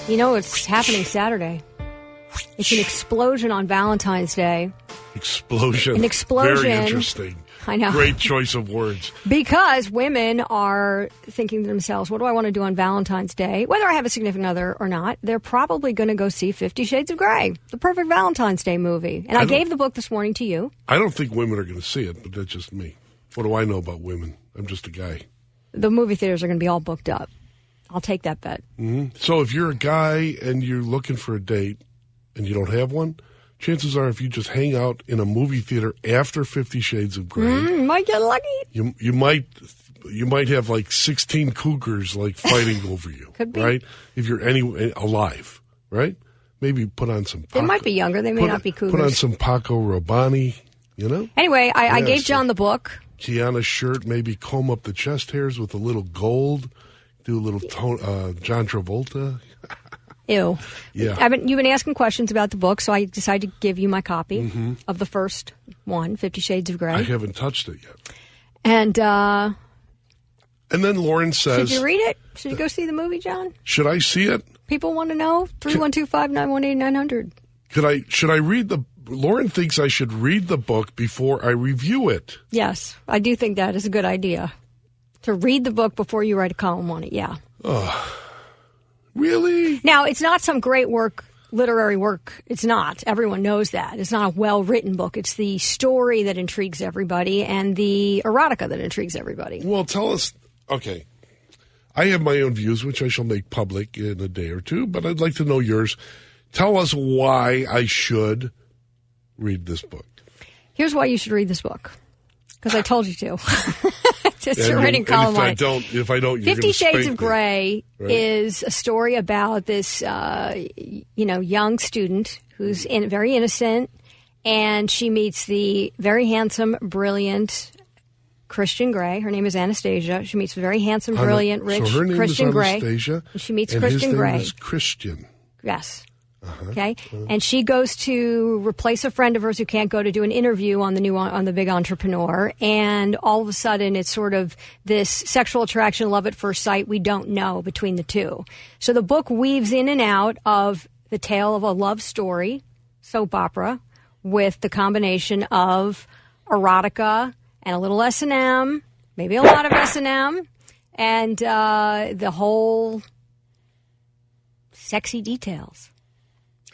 You know it's happening Saturday. It's an explosion on Valentine's Day. Explosion. An explosion. Very interesting. I know. Great choice of words. Because women are thinking to themselves, what do I want to do on Valentine's Day? Whether I have a significant other or not, they're probably going to go see 50 Shades of Grey, the perfect Valentine's Day movie. And I gave the book this morning to you. I don't think women are going to see it, but that's just me. What do I know about women? I'm just a guy. The movie theaters are going to be all booked up. I'll take that bet. Mm-hmm. So if you're a guy and you're looking for a date and you don't have one, chances are if you just hang out in a movie theater after 50 Shades of Grey, you might get lucky. You might have like 16 cougars like fighting over you. Could be. Right? If you're alive, right? Maybe put on some Paco. They might be younger. They may not be cougars. Put on some Paco Rabanne, you know? Anyway, I gave John the book. Kiana's shirt, maybe comb up the chest hairs with a little gold. Do a little John Travolta. Ew. Yeah. You've been asking questions about the book, so I decided to give you my copy of the first one, 50 Shades of Grey. I haven't touched it yet. And then Lauren says... Should you read it? Should you go see the movie, John? Should I see it? People want to know. 312-591-8900. Should I read the... Lauren thinks I should read the book before I review it. Yes, I do think that is a good idea. To read the book before you write a column on it, yeah. Really? Now, it's not some great literary work. It's not. Everyone knows that. It's not a well-written book. It's the story that intrigues everybody and the erotica that intrigues everybody. Well, tell us... Okay. I have my own views, which I shall make public in a day or two, but I'd like to know yours. Tell us why I should read this book. Here's why you should read this book. Because I told you to. It's a written column on it. If I don't, you're 50 Shades of Grey right? is a story about this, young student who's very innocent, and she meets the very handsome, brilliant Christian Grey. Her name is Anastasia. She meets very handsome, brilliant, rich so her name Christian is Grey. Anastasia, and she meets and Christian his name Grey. is Christian. Yes. Okay, and she goes to replace a friend of hers who can't go to do an interview on the Big Entrepreneur, and all of a sudden it's sort of this sexual attraction, love at first sight. We don't know between the two. So the book weaves in and out of the tale of a love story, soap opera, with the combination of erotica and a little S&M, maybe a lot of S&M, and the whole sexy details.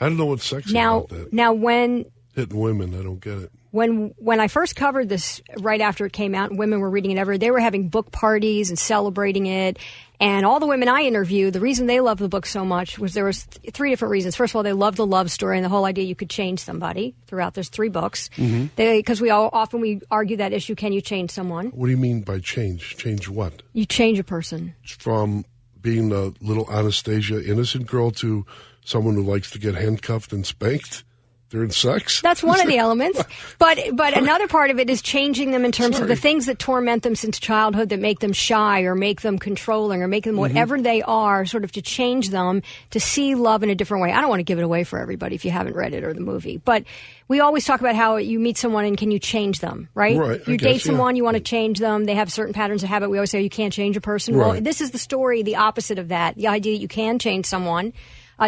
I don't know what's sexy about that. Now, when hitting women, I don't get it. When I first covered this right after it came out and women were reading it everywhere, they were having book parties and celebrating it. And all the women I interviewed, the reason they loved the book so much was there was three different reasons. First of all, they loved the love story and the whole idea you could change somebody throughout. There's 3 books. Because we argue that issue, can you change someone? What do you mean by change? Change what? You change a person. From being the little Anastasia innocent girl to someone who likes to get handcuffed and spanked during sex? That's one of the elements. But another part of it is changing them in terms of the things that torment them since childhood, that make them shy or make them controlling or make them whatever they are, sort of to change them to see love in a different way. I don't want to give it away for everybody if you haven't read it or the movie. But we always talk about how you meet someone and can you change them, right? Right. You date someone, you want to change them. They have certain patterns of habit. We always say you can't change a person. Right. Well, this is the story, the opposite of that. The idea that you can change someone.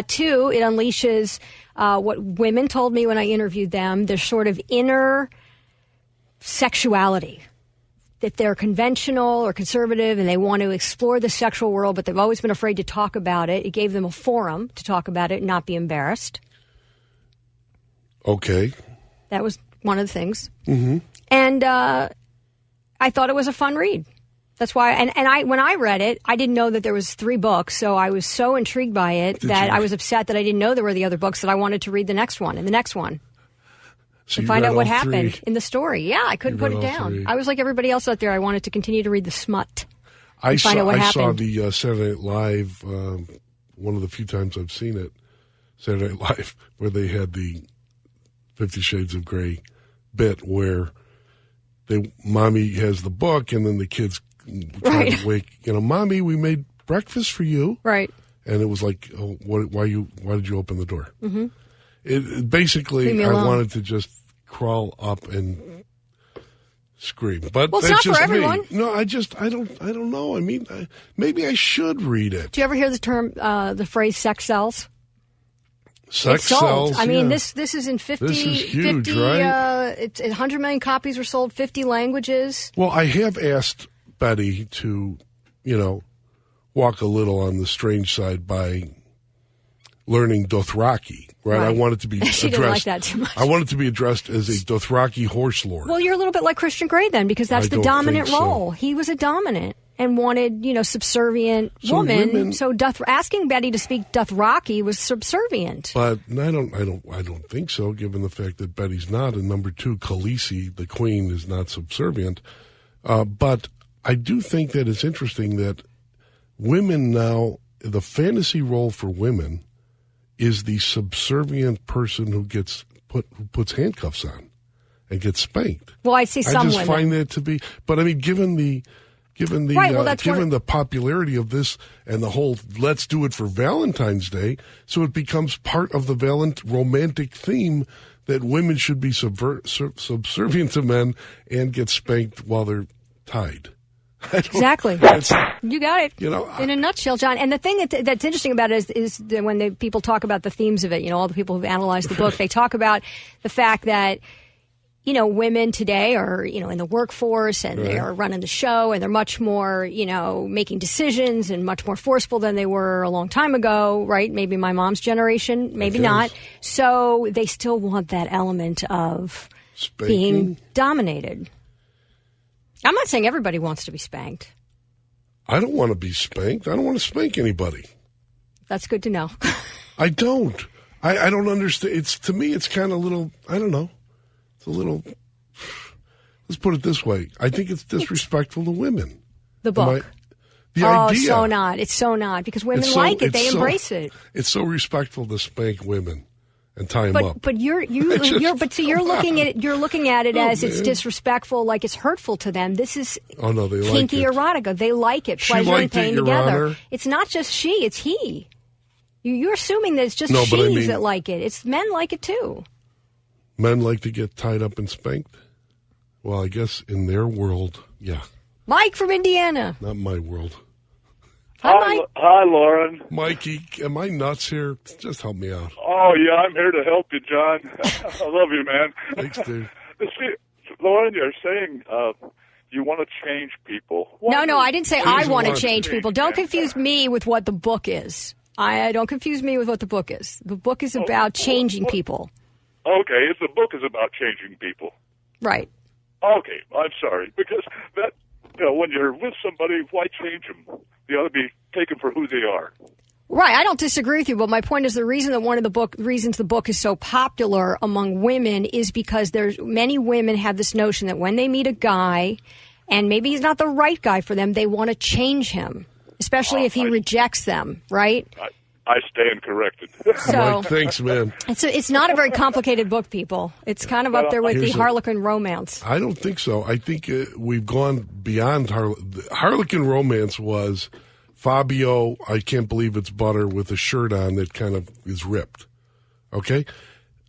2, it unleashes what women told me when I interviewed them, their sort of inner sexuality, that they're conventional or conservative and they want to explore the sexual world, but they've always been afraid to talk about it. It gave them a forum to talk about it and not be embarrassed. Okay. That was one of the things. And I thought it was a fun read. That's why, and when I read it, I didn't know that there was 3 books, so I was so intrigued by it I was upset that I didn't know there were the other books, that I wanted to read the next one and the next one. So to find out what happened in the story. Yeah, I couldn't put it down. 3. I was like everybody else out there. I wanted to continue to read the smut. I find out what saw happened. the Saturday Night Live, one of the few times I've seen it, Saturday Night Live, where they had the 50 Shades of Grey bit where mommy has the book and then the kids trying to wake, Mommy, we made breakfast for you. Right. And it was like, oh, why did you open the door? It basically, Leave me I alone. wanted to just crawl up and scream. But well, it's that's not just for everyone. Me. No, I don't know. I mean, maybe I should read it. Do you ever hear the term, the phrase "sex sells"? Sex sold. sells. I mean, yeah. this is in 50. This is huge, 50, right? It's 100 million copies were sold, 50 languages. Well, I have asked Betty to, walk a little on the strange side by learning Dothraki. Right? I want it to be she addressed. Didn't like that too much. I want it to be addressed as a Dothraki horse lord. Well, you're a little bit like Christian Grey then, because that's the dominant role. He was a dominant and wanted, subservient woman. So asking Betty to speak Dothraki was subservient. But I don't think so, given the fact that Betty's not. And number two, Khaleesi, the queen, is not subservient. But I do think that it's interesting that women now, the fantasy role for women is the subservient person who puts handcuffs on and gets spanked. Well, I see some women. I just find that to be, but I mean, given the popularity of this and the whole let's do it for Valentine's Day, so it becomes part of the romantic theme that women should be subservient to men and get spanked while they're tied. Exactly. You got it. In a nutshell, John. And the thing that's interesting about it is that when people talk about the themes of it, all the people who've analyzed the book, they talk about the fact that, women today are, in the workforce and they are running the show and they're much more, making decisions and much more forceful than they were a long time ago, right? Maybe my mom's generation, maybe not. So they still want that element of being dominated. I'm not saying everybody wants to be spanked. I don't want to be spanked. I don't want to spank anybody. That's good to know. I don't. I don't understand. To me, it's kind of little, I don't know. It's a little, let's put it this way. I think it's disrespectful to women. The book. The idea. It's so not. It's so not. Because women like it. They embrace it. It's so respectful to spank women and tie them up. But you're looking at it as it's disrespectful, like it's hurtful to them. This is kinky erotica. They like it. Pleasure and pain together. Honor. It's not just she, it's he. You're assuming that it's just she's that like it. It's men like it too. Men like to get tied up and spanked? Well, I guess in their world, yeah. Mike from Indiana. Not my world. Hi, Lauren. Mikey, am I nuts here? Just help me out. Oh, yeah, I'm here to help you, John. I love you, man. Thanks, dude. See, Lauren, you're saying you want to change people. No, I didn't say I want to change people. Don't confuse me with what the book is. Don't confuse me with what the book is. The book is about changing people. Okay, the book is about changing people. Right. Okay, I'm sorry. Because when you're with somebody, why change them? They ought to be taken for who they are. Right, I don't disagree with you, but my point is the reason that one of the reasons the book is so popular among women is because many women have this notion that when they meet a guy, and maybe he's not the right guy for them, they want to change him, especially if he rejects them, right? I stand corrected. So, Mike, thanks, man. It's not a very complicated book, people. It's kind of up there with the Harlequin romance. I don't think so. I think we've gone beyond Harlequin romance was Fabio, I can't believe it's butter, with a shirt on that kind of is ripped. Okay?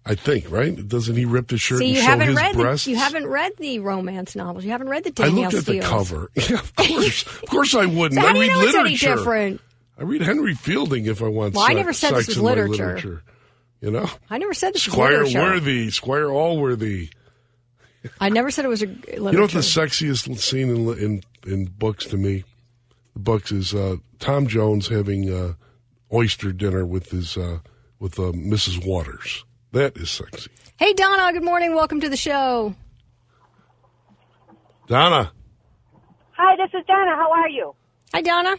I think, right? Doesn't he rip the shirt and show his breasts? You haven't read the romance novels. You haven't read the Danielle Steele. I looked at the cover. Yeah, of course. Of course I wouldn't. So how do you I read know literature. it's any different? I read Henry Fielding if I want I never said this was literature. I never said this was literature. Squire Allworthy. I never said it was a literature. You know what the sexiest scene in books to me? The books is Tom Jones having oyster dinner with Mrs. Waters. That is sexy. Hey, Donna. Good morning. Welcome to the show. Donna. Hi, this is Donna. How are you? Hi, Donna.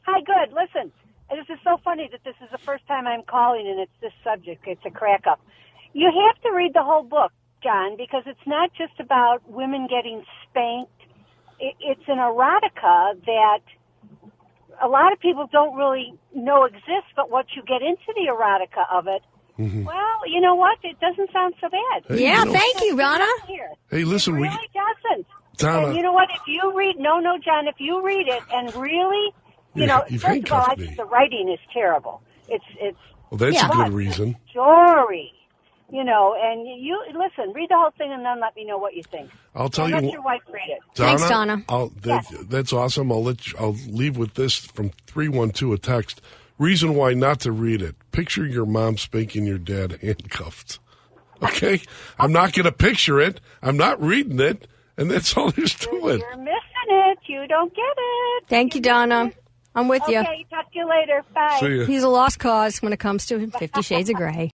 Hi, good. Listen, this is so funny that this is the first time I'm calling and it's this subject. It's a crack up. You have to read the whole book, John, because it's not just about women getting spanked. It's an erotica that a lot of people don't really know exists, but once you get into the erotica of it, well, you know what? It doesn't sound so bad. Hey, thank you, Donna. Hey, listen, it really doesn't. Donna. And you know what? If you read, John, if you read it and really... first of all, I think the writing is terrible. It's well, that's a good reason. Story. and you listen, read the whole thing and then let me know what you think. I'll tell Let you. your wife read it. Thanks, Donna. That's awesome. I'll leave with this from 312, a text. Reason why not to read it. Picture your mom spanking your dad handcuffed. Okay? I'm not going to picture it. I'm not reading it. And that's all there's to it. You're missing it. You don't get it. Thank you, Donna. I'm with you. Okay, talk to you later. Bye. See ya. He's a lost cause when it comes to 50 Shades of Grey.